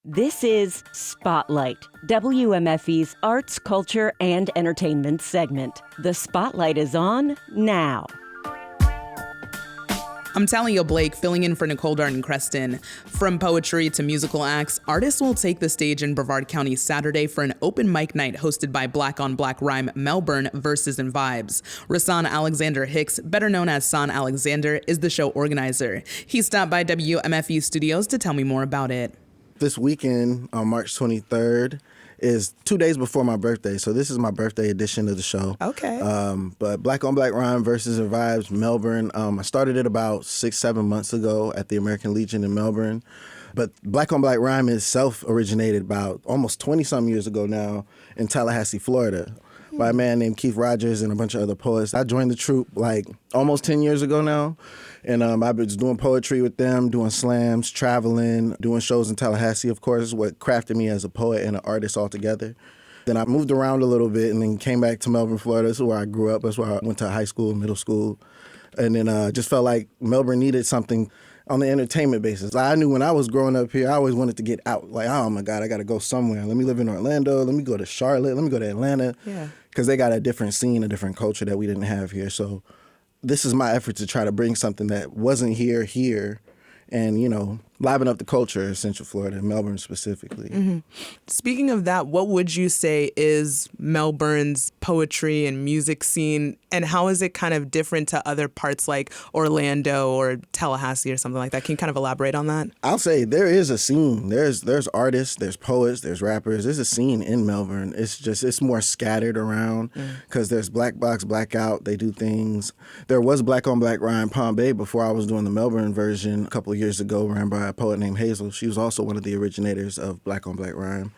This is Spotlight, WMFE's arts, culture, and entertainment segment. The spotlight is on now. I'm Talia Blake, filling in for Nicole Darden-Creston. From poetry to musical acts, artists will take the stage in Brevard County Saturday for an open mic night hosted by Black on Black Rhyme Melbourne Verses and Vibes. Rasan Alexander Hicks, better known as San Alexander, is the show organizer. He stopped by WMFE Studios to tell me more about it. This weekend, on March 23rd, is 2 days before my birthday, so this is my birthday edition of the show. Okay. But Black on Black Rhyme Verses and Vibes, Melbourne. I started it about 6-7 months ago at the American Legion in Melbourne. But Black on Black Rhyme itself originated about almost 20-some years ago now in Tallahassee, Florida, by a man named Keith Rogers and a bunch of other poets. I joined the troupe like almost 10 years ago now. And I was doing poetry with them, doing slams, traveling, doing shows in Tallahassee, of course, is what crafted me as a poet and an artist altogether. Then I moved around a little bit and then came back to Melbourne, Florida. This is where I grew up. That's where I went to high school, middle school. And then just felt like Melbourne needed something on the entertainment basis. I knew when I was growing up here, I always wanted to get out. Like, oh, my God, I got to go somewhere. Let me live in Orlando. Let me go to Charlotte. Let me go to Atlanta. Yeah. Because they got a different scene, a different culture that we didn't have here. So this is my effort to try to bring something that wasn't here, and, you know, liven up the culture in Central Florida, Melbourne specifically. Mm-hmm. Speaking of that, what would you say is Melbourne's poetry and music scene, and how is it kind of different to other parts like Orlando or Tallahassee or something like that? Can you kind of elaborate on that? I'll say there is a scene. There's artists, there's poets, there's rappers. There's a scene in Melbourne. It's more scattered around because there's Black Box, Blackout. They do things. There was Black on Black Rhyme Palm Bay before I was doing the Melbourne version a couple of years ago, ran by a poet named Hazel. She was also one of the originators of Black on Black Rhyme.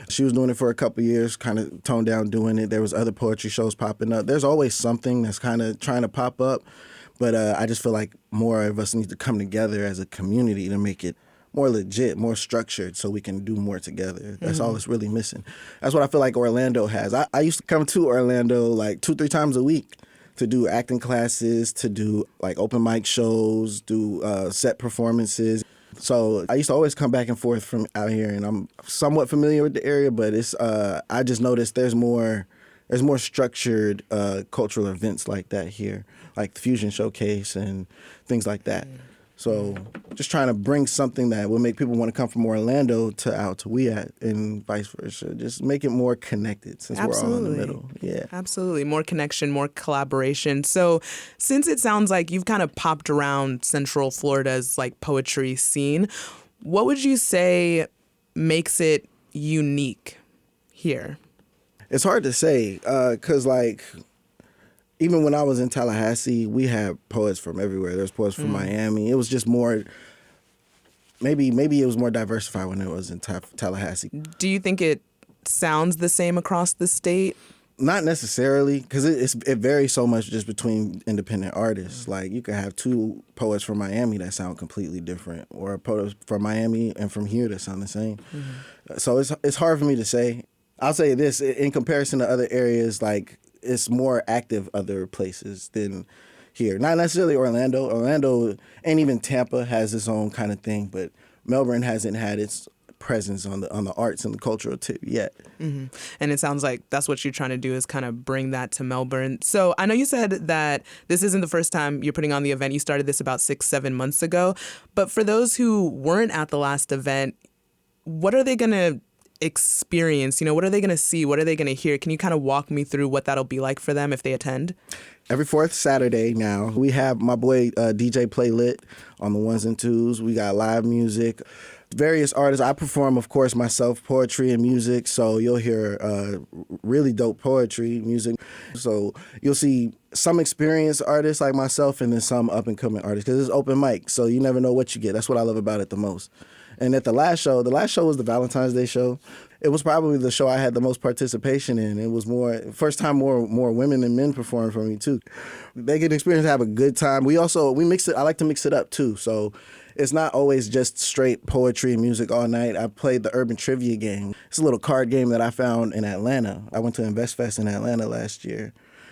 She was doing it for a couple of years, kind of toned down doing it. There was other poetry shows popping up. There's always something that's kind of trying to pop up, but I just feel like more of us need to come together as a community to make it more legit, more structured, so we can do more together. That's all that's really missing. That's what I feel like Orlando has. I used to come to Orlando like 2-3 times a week to do acting classes, to do like open mic shows, do set performances. So I used to always come back and forth from out here, and I'm somewhat familiar with the area, but it's I just noticed there's more structured cultural events like that here, like the Fusion Showcase and things like that. So just trying to bring something that will make people want to come from Orlando to out to we at, and vice versa. Just make it more connected since we're all in the middle. Yeah. Absolutely. More connection, more collaboration. So since it sounds like you've kind of popped around Central Florida's like poetry scene, what would you say makes it unique here? It's hard to say because like even when I was in Tallahassee, we had poets from everywhere. There's poets from Miami. It was just more, maybe it was more diversified when it was in Tallahassee. Do you think it sounds the same across the state? Not necessarily, because it varies so much just between independent artists. Like you could have 2 poets from Miami that sound completely different, or a poet from Miami and from here that sound the same. So it's hard for me to say. I'll say this, in comparison to other areas, like it's more active other places than here. Not necessarily Orlando. Orlando and even Tampa has its own kind of thing, but Melbourne hasn't had its presence on the arts and the cultural tip yet. Mm-hmm. And it sounds like that's what you're trying to do, is kind of bring that to Melbourne. So I know you said that this isn't the first time you're putting on the event. You started this about 6-7 months ago. But for those who weren't at the last event, what are they going to experience? You know, what are they going to see? What are they going to hear? Can you kind of walk me through what that'll be like for them if they attend? Every 4th Saturday now, we have my boy DJ Play Lit on the 1s and 2s. We got live music, various artists. I perform, of course, myself, poetry and music. So you'll hear really dope poetry, music. So you'll see some experienced artists like myself and then some up-and-coming artists, because it's open mic. So you never know what you get. That's what I love about it the most. And at the last show was the Valentine's Day show. It was probably the show I had the most participation in. It was first time more women than men performed for me too. They get experience to have a good time. We mix it. I like to mix it up too. So it's not always just straight poetry and music all night. I played the Urban Trivia game. It's a little card game that I found in Atlanta. I went to Invest Fest in Atlanta last year.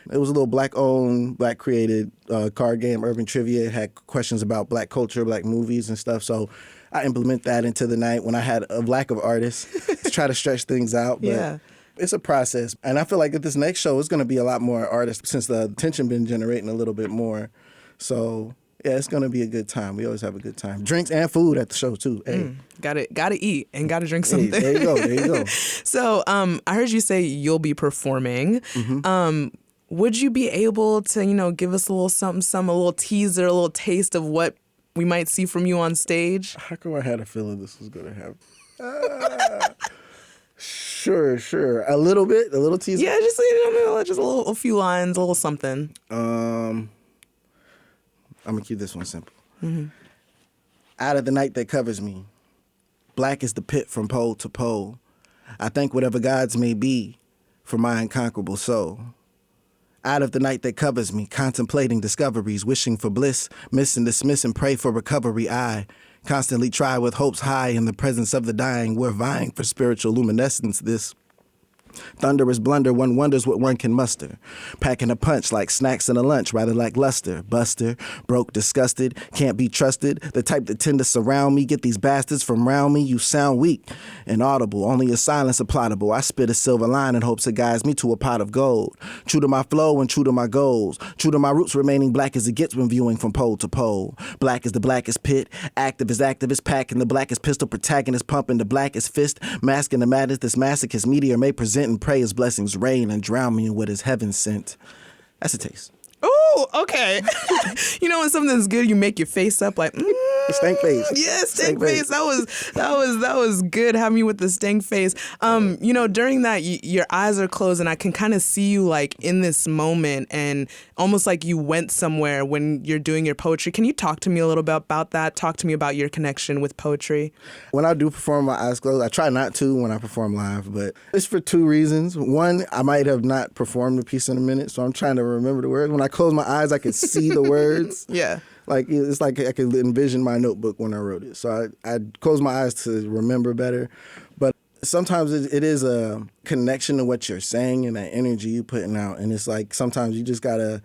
It was a little Black-owned, Black-created card game, Urban Trivia. It had questions about Black culture, Black movies and stuff. So I implement that into the night when I had a lack of artists to try to stretch things out. But Yeah. it's a process. And I feel like at this next show, it's going to be a lot more artists since the attention been generating a little bit more. So, yeah, it's going to be a good time. We always have a good time. Drinks and food at the show, too. Hey. Gotta eat and gotta drink Hey, something. there you go. There you go. So I heard you say you'll be performing. Would you be able to, give us a little something, a little teaser, a little taste of what we might see from you on stage? How come I had a feeling this was going to happen? Sure. A little teaser. Yeah, just a few lines, a little something. I'm gonna keep this one simple. Out of the night that covers me, black is the pit from pole to pole. I thank whatever gods may be for my unconquerable soul. Out of the night that covers me, contemplating discoveries, wishing for bliss, miss and dismiss and pray for recovery. I constantly try with hopes high in the presence of the dying. We're vying for spiritual luminescence. This thunderous blunder, one wonders what one can muster. Packing a punch like snacks in a lunch, rather like luster. Buster, broke, disgusted, can't be trusted. The type that tend to surround me, get these bastards from round me. You sound weak, inaudible, only your silence applaudable. I spit a silver line in hopes it guides me to a pot of gold. True to my flow and true to my goals. True to my roots, remaining black as it gets when viewing from pole to pole. Black is the blackest pit, active as activist, packing the blackest pistol, protagonist, pumping the blackest fist, masking the madness this masochist meteor may present and pray his blessings rain and drown me in what is heaven sent. That's a taste. Oh, okay. When something's good, you make your face up like, Stank face. Yeah, stank face. That was good. Have me with the stank face. During that, your eyes are closed, and I can kind of see you like in this moment, and almost like you went somewhere when you're doing your poetry. Can you talk to me a little bit about that? Talk to me about your connection with poetry. When I do perform my eyes closed, I try not to when I perform live, but it's for two reasons. One, I might have not performed the piece in a minute, so I'm trying to remember the words. When I close my eyes, I can see the words. Yeah. Like, it's like I could envision my notebook when I wrote it. So I close my eyes to remember better. But sometimes it is a connection to what you're saying and that energy you're putting out. And it's like sometimes you just gotta.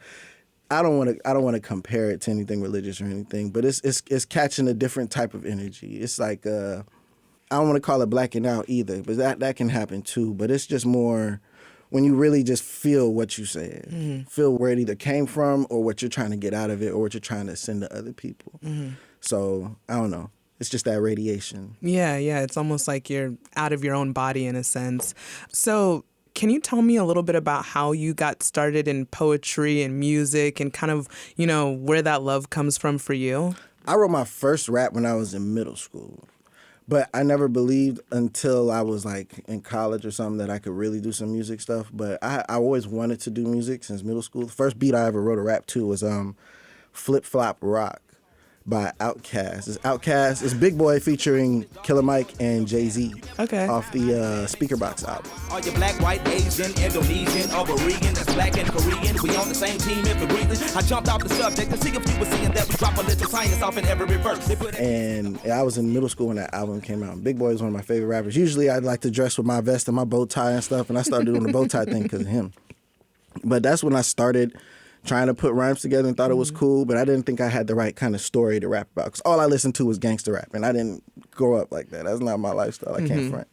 I don't want to compare it to anything religious or anything, but it's catching a different type of energy. It's like I don't want to call it blacking out either, but that can happen too. But it's just more when you really just feel what you said, feel where it either came from or what you're trying to get out of it or what you're trying to send to other people. So I don't know. It's just that radiation. Yeah. It's almost like you're out of your own body in a sense. So can you tell me a little bit about how you got started in poetry and music and kind of, where that love comes from for you? I wrote my first rap when I was in middle school. But I never believed until I was like in college or something that I could really do some music stuff. But I always wanted to do music since middle school. The first beat I ever wrote a rap to was Flip Flop Rock by Outkast. It's Outkast. It's Big Boy featuring Killer Mike and Jay-Z. Okay. Off the Speaker Box album. Are you black, white, Asian, Indonesian, or Korean? That's black and Korean. We on the same team if we're breathing. I jumped off the subject to see if you were seeing that we drop a little science off in every verse. And I was in middle school when that album came out. Big Boy is one of my favorite rappers. Usually I'd like to dress with my vest and my bow tie and stuff, and I started doing the bow tie thing because of him. But that's when I started trying to put rhymes together and thought it was cool, but I didn't think I had the right kind of story to rap about because all I listened to was gangster rap, and I didn't grow up like that. That's not my lifestyle. I can't front.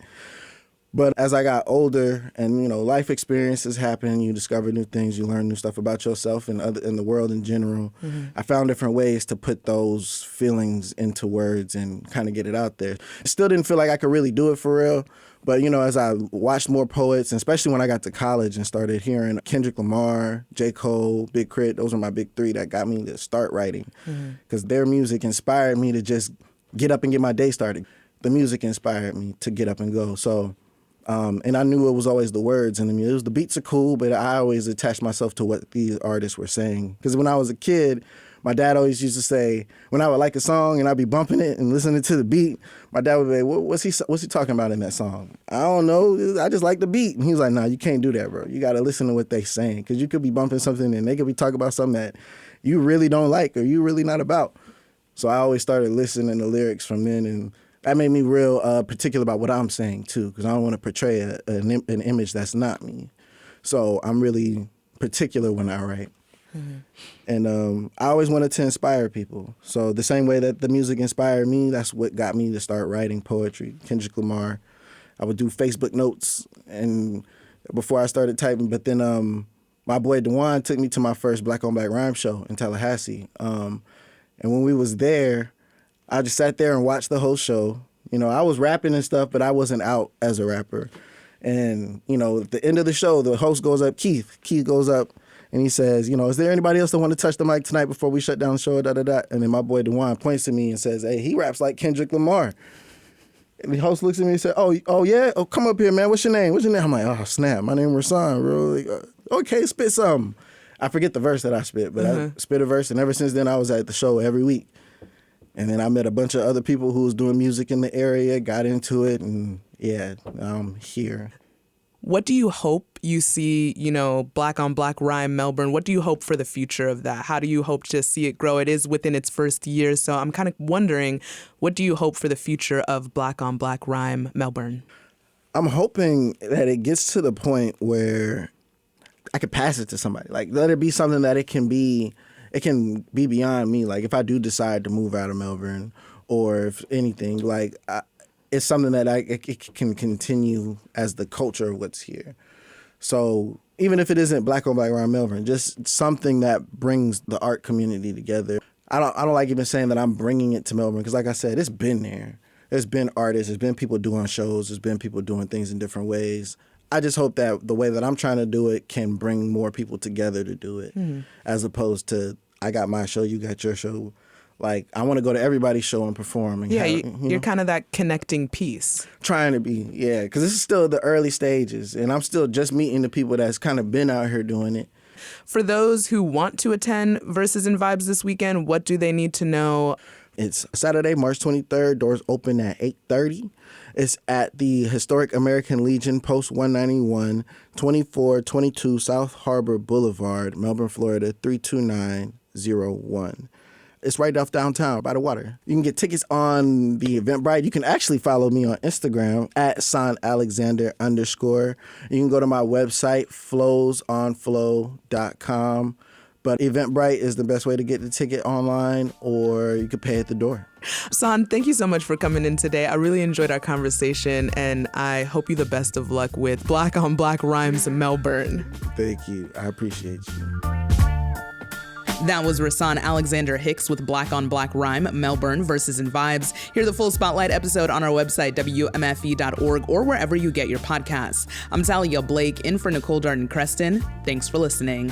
But as I got older and, life experiences happen, you discover new things, you learn new stuff about yourself and the world in general. I found different ways to put those feelings into words and kind of get it out there. Still didn't feel like I could really do it for real. But, as I watched more poets, and especially when I got to college and started hearing Kendrick Lamar, J. Cole, Big Crit, those were my big three that got me to start writing. Because their music inspired me to just get up and get my day started. The music inspired me to get up and go. So, and I knew it was always the words in the music. The beats are cool, but I always attached myself to what these artists were saying. Because when I was a kid, my dad always used to say, when I would like a song and I'd be bumping it and listening to the beat, my dad would be, what's he talking about in that song? I don't know. I just like the beat. And he was like, nah, you can't do that, bro. You got to listen to what they saying. Because you could be bumping something and they could be talking about something that you really don't like or you really not about. So I always started listening to lyrics from then, and that made me real particular about what I'm saying, too, because I don't want to portray an image that's not me. So I'm really particular when I write. And I always wanted to inspire people. So the same way that the music inspired me, that's what got me to start writing poetry. Kendrick Lamar. I would do Facebook notes and before I started typing. But then my boy Dewan took me to my first Black on Black rhyme show in Tallahassee. And when we was there, I just sat there and watched the whole show. You know, I was rapping and stuff, but I wasn't out as a rapper. And, you know, at the end of the show, the host goes up, Keith goes up, and he says, you know, is there anybody else that want to touch the mic tonight before we shut down the show, And then my boy Dewan points to me and says, hey, he raps like Kendrick Lamar. And the host looks at me and said, oh yeah? Oh, come up here, man. What's your name? I'm like, oh, snap. My name is Rasan, bro. Like, okay, spit something. I forget the verse that I spit, but I spit a verse, and ever since then, I was at the show every week. And then I met a bunch of other people who was doing music in the area, got into it, and yeah, I'm here. What do you hope you see, you know, Black on Black Rhyme Melbourne? What do you hope for the future of that? How do you hope to see it grow? It is within its first year, so I'm kind of wondering, what do you hope for the future of Black on Black Rhyme Melbourne? I'm hoping that it gets to the point where I could pass it to somebody. Like, let it be something that it can be beyond me. Like, if I do decide to move out of Melbourne or if anything, like, it's something that it can continue as the culture of what's here. So even if it isn't Black on Black Rhyme Melbourne, just something that brings the art community together. I don't like even saying that I'm bringing it to Melbourne because, like I said, it's been there. There's been artists, there's been people doing shows, there's been people doing things in different ways. I just hope that the way that I'm trying to do it can bring more people together to do it, as opposed to I got my show, you got your show. Like, I want to go to everybody's show and perform. And you're kind of that connecting piece. Trying to be, yeah, because this is still the early stages, and I'm still just meeting the people that's kind of been out here doing it. For those who want to attend Verses and Vibes this weekend, what do they need to know? It's Saturday, March 23rd. Doors open at 8:30. It's at the Historic American Legion, Post 191, 2422 South Harbor Boulevard, Melbourne, Florida, 32901. It's right off downtown by the water. You can get tickets on the Eventbrite. You can actually follow me on Instagram at @SonAlexander_. You can go to my website, flowsonflow.com. But Eventbrite is the best way to get the ticket online, or you could pay at the door. Son, thank you so much for coming in today. I really enjoyed our conversation, and I hope you the best of luck with Black on Black Rhymes Melbourne. Thank you. I appreciate you. That was Rasan Alexander Hicks with Black on Black Rhyme, Melbourne, Verses and Vibes. Hear the full Spotlight episode on our website, WMFE.org, or wherever you get your podcasts. I'm Talia Blake, in for Nicole Darden-Creston. Thanks for listening.